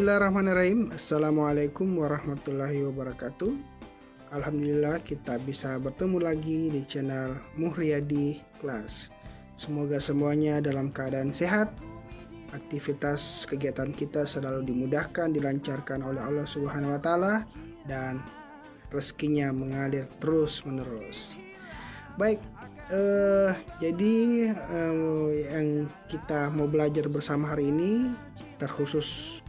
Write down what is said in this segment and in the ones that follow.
Bismillahirrahmanirrahim. Assalamualaikum warahmatullahi wabarakatuh. Alhamdulillah kita bisa bertemu lagi di channel Muhriadi Class. Semoga semuanya dalam keadaan sehat. Aktivitas kegiatan kita selalu dimudahkan, dilancarkan oleh Allah Subhanahu wa taala, dan rezekinya mengalir terus-menerus. Baik, jadi yang kita mau belajar bersama hari ini terkhusus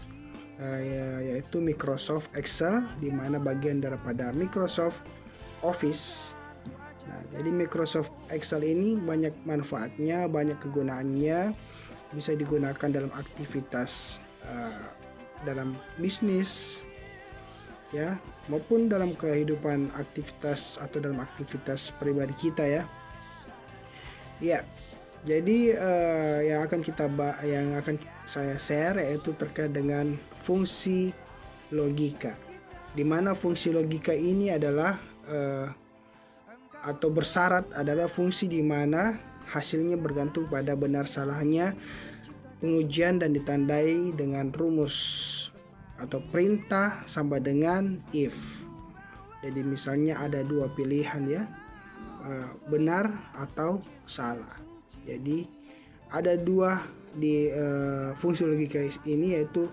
yaitu Microsoft Excel, di mana bagian daripada Microsoft Office. Nah, jadi Microsoft Excel ini banyak manfaatnya, banyak kegunaannya, bisa digunakan dalam aktivitas dalam bisnis, ya, maupun dalam kehidupan aktivitas atau dalam aktivitas pribadi kita, ya. Ya, jadi yang akan saya share yaitu terkait dengan fungsi logika, di mana fungsi logika ini adalah atau bersyarat adalah fungsi di mana hasilnya bergantung pada benar salahnya pengujian dan ditandai dengan rumus atau perintah sama dengan if. Jadi misalnya ada dua pilihan, ya, benar atau salah. Jadi ada dua di fungsi logika ini, yaitu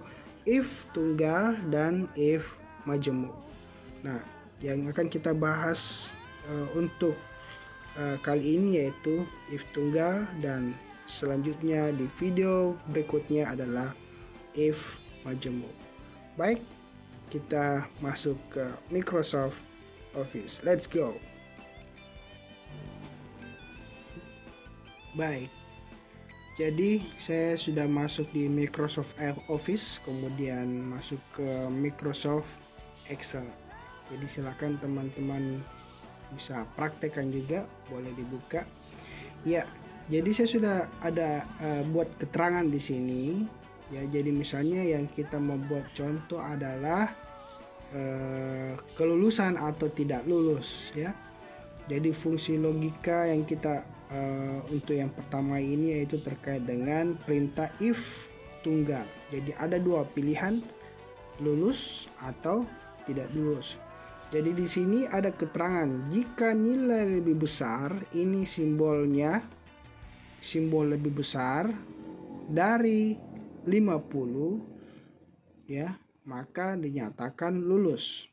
if tunggal dan if majemuk. Nah, yang akan kita bahas untuk kali ini yaitu if tunggal, dan selanjutnya di video berikutnya adalah if majemuk. Baik, kita masuk ke Microsoft Office. Let's go. Baik, jadi saya sudah masuk di Microsoft Office, kemudian masuk ke Microsoft Excel. Jadi silakan teman-teman bisa praktekkan juga, boleh dibuka. Ya, jadi saya sudah ada buat keterangan di sini. Ya, jadi misalnya yang kita membuat contoh adalah kelulusan atau tidak lulus, ya. Jadi fungsi logika yang kita untuk yang pertama ini yaitu terkait dengan perintah if tunggal. Jadi ada dua pilihan, lulus atau tidak lulus. Jadi di sini ada keterangan jika nilai lebih besar, ini simbolnya simbol lebih besar dari 50, ya, maka dinyatakan lulus.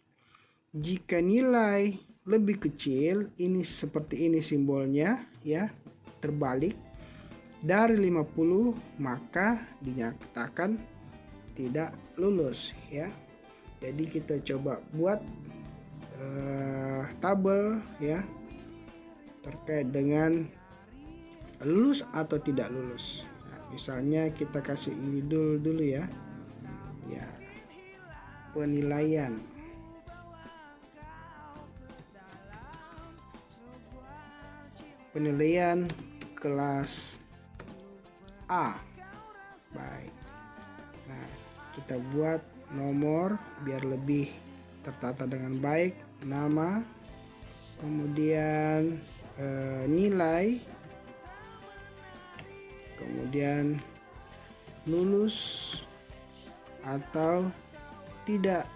Jika nilai lebih kecil, ini seperti ini simbolnya, ya, terbalik dari 50, maka dinyatakan tidak lulus, ya. Jadi kita coba buat tabel, ya, terkait dengan lulus atau tidak lulus. Nah, misalnya kita kasih ini dulu, ya, penilaian. Penilaian kelas A. Baik. Nah, kita buat nomor biar lebih tertata dengan baik. Nama, kemudian nilai, kemudian lulus atau tidak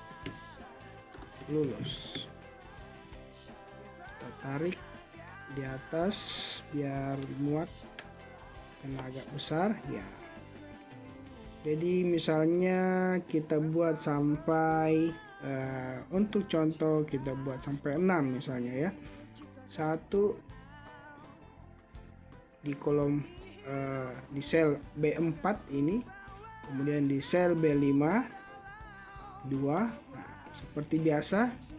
lulus. Kita tarik di atas biar muat karena agak besar, ya. Jadi misalnya kita buat sampai untuk contoh kita buat sampai 6 misalnya, ya. 1 di kolom di sel B4 ini, kemudian di sel B5 2. Nah, seperti biasa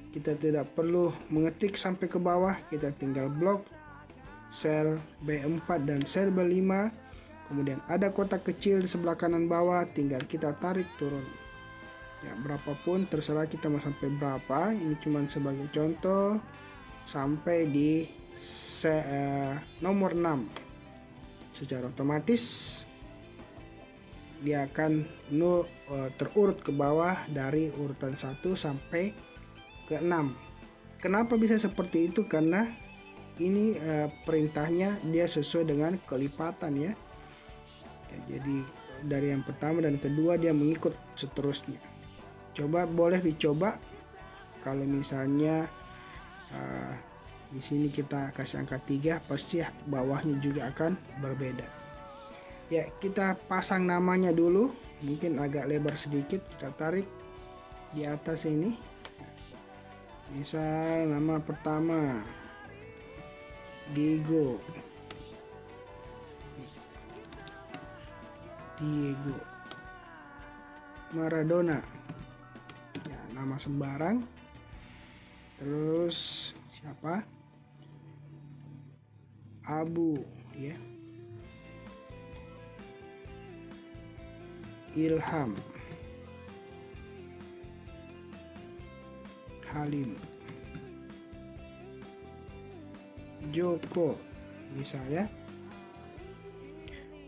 kita tidak perlu mengetik sampai ke bawah, kita tinggal blok sel B4 dan sel B5, kemudian ada kotak kecil di sebelah kanan bawah, tinggal kita tarik turun, ya, berapapun terserah kita mau sampai berapa. Ini cuma sebagai contoh sampai di nomor 6. Secara otomatis dia akan terurut ke bawah dari urutan 1 sampai ke 6. Kenapa bisa seperti itu? Karena ini perintahnya dia sesuai dengan kelipatan, ya. Jadi dari yang pertama dan kedua dia mengikut seterusnya. Boleh dicoba kalau misalnya di sini kita kasih angka 3, pasti bawahnya juga akan berbeda. Ya, kita pasang namanya dulu, mungkin agak lebar sedikit, kita tarik di atas ini. Misal nama pertama Diego Maradona, ya, nama sembarang. Terus siapa? Abu, ya. Ilham, Halim, Joko, misalnya.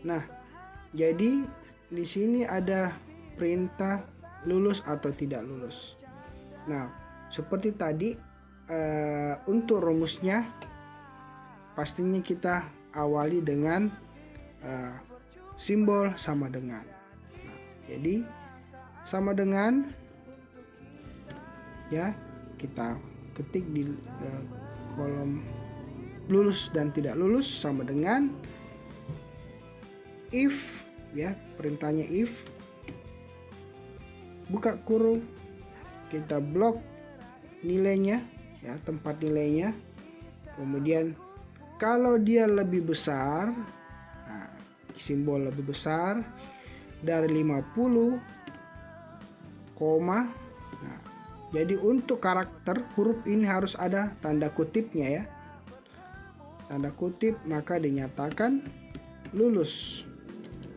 Nah, jadi di sini ada perintah lulus atau tidak lulus. Nah, seperti tadi untuk rumusnya pastinya kita awali dengan simbol sama dengan. Nah, jadi sama dengan, ya, kita ketik di kolom lulus dan tidak lulus sama dengan if, ya, perintahnya if, buka kurung, kita blok nilainya, ya, tempat nilainya. Kemudian kalau dia lebih besar, nah, simbol lebih besar dari 50, koma. Nah, jadi untuk karakter huruf ini harus ada tanda kutipnya, ya. Tanda kutip, maka dinyatakan lulus.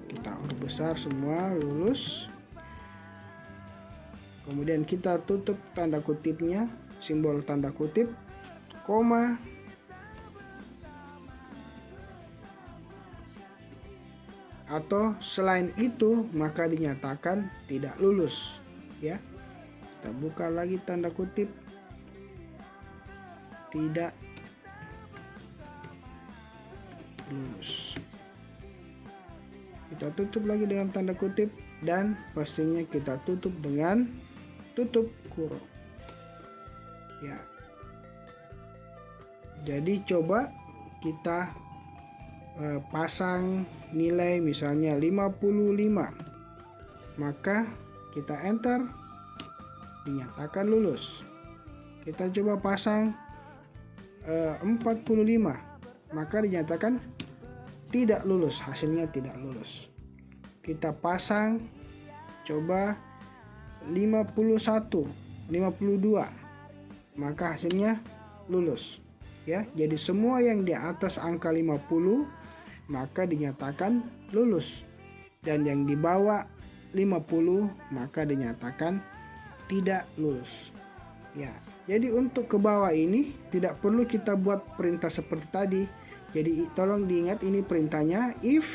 Kita huruf besar semua, lulus. Kemudian kita tutup tanda kutipnya, simbol tanda kutip, koma. Atau selain itu maka dinyatakan tidak lulus, ya. Kita buka lagi tanda kutip, tidak lulus. Kita tutup lagi dengan tanda kutip dan pastinya kita tutup dengan tutup kurung, ya. Jadi coba kita pasang nilai misalnya 55, maka kita enter, dinyatakan lulus. Kita coba pasang 45, maka dinyatakan tidak lulus, hasilnya tidak lulus. Kita pasang coba 51, 52, maka hasilnya lulus, ya. Jadi semua yang di atas angka 50 maka dinyatakan lulus, dan yang di bawah 50 maka dinyatakan tidak lulus, ya. Jadi untuk ke bawah ini tidak perlu kita buat perintah seperti tadi. Jadi tolong diingat, ini perintahnya if,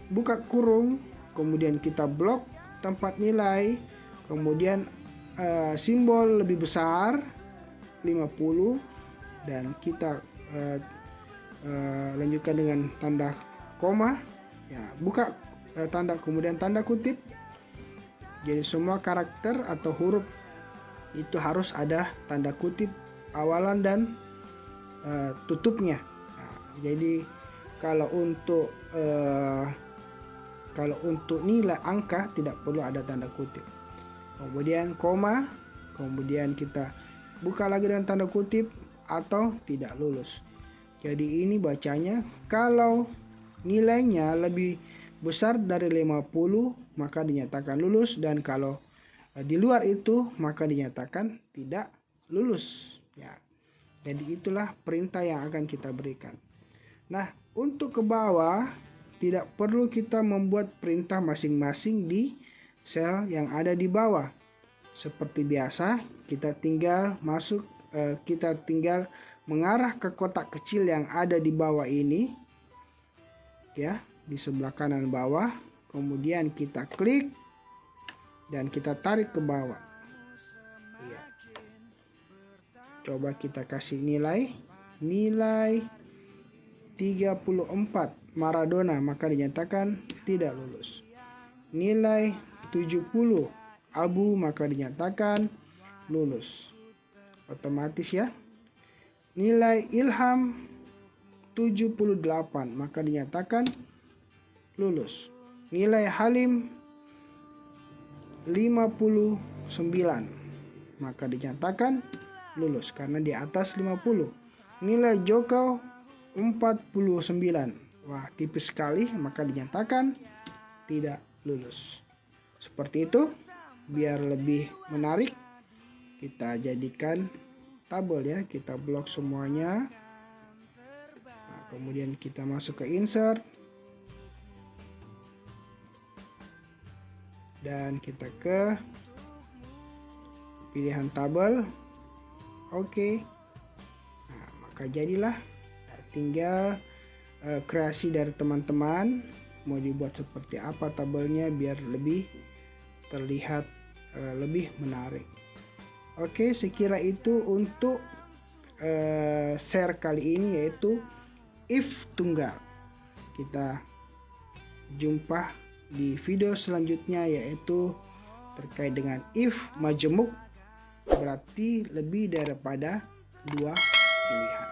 buka kurung, kemudian kita blok tempat nilai, kemudian simbol lebih besar 50, dan kita lanjutkan dengan tanda koma, ya, buka tanda, kemudian tanda kutip. Jadi semua karakter atau huruf itu harus ada tanda kutip awalan dan tutupnya. Nah, jadi kalau untuk nilai angka tidak perlu ada tanda kutip. Kemudian koma, kemudian kita buka lagi dengan tanda kutip atau tidak lulus. Jadi ini bacanya kalau nilainya lebih besar dari 50 maka dinyatakan lulus, dan kalau di luar itu maka dinyatakan tidak lulus, ya. Jadi itulah perintah yang akan kita berikan. Nah, untuk ke bawah tidak perlu kita membuat perintah masing-masing di sel yang ada di bawah. Seperti biasa, kita tinggal mengarah ke kotak kecil yang ada di bawah ini, ya, di sebelah kanan bawah. Kemudian kita klik dan kita tarik ke bawah, ya. Coba kita kasih nilai 34 Maradona, maka dinyatakan tidak lulus. nilai 70 abu, maka dinyatakan lulus. Otomatis ya. Nilai Ilham 78, maka dinyatakan lulus. Nilai Halim 59, maka dinyatakan lulus karena di atas 50. Nilai Joko 49. Wah, tipis sekali, maka dinyatakan tidak lulus. Seperti itu. Biar lebih menarik, kita jadikan tabel ya. Kita blok semuanya. Nah, kemudian kita masuk ke insert. Dan kita ke pilihan tabel. Oke. Nah, maka jadilah. Tinggal kreasi dari teman-teman. Mau dibuat seperti apa tabelnya biar lebih terlihat lebih menarik. Oke, sekira itu untuk share kali ini, yaitu if tunggal. Kita jumpa di video selanjutnya, yaitu terkait dengan if majemuk, berarti lebih daripada 2 pilihan.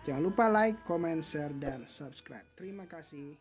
Jangan lupa like, comment, share, dan subscribe. Terima kasih.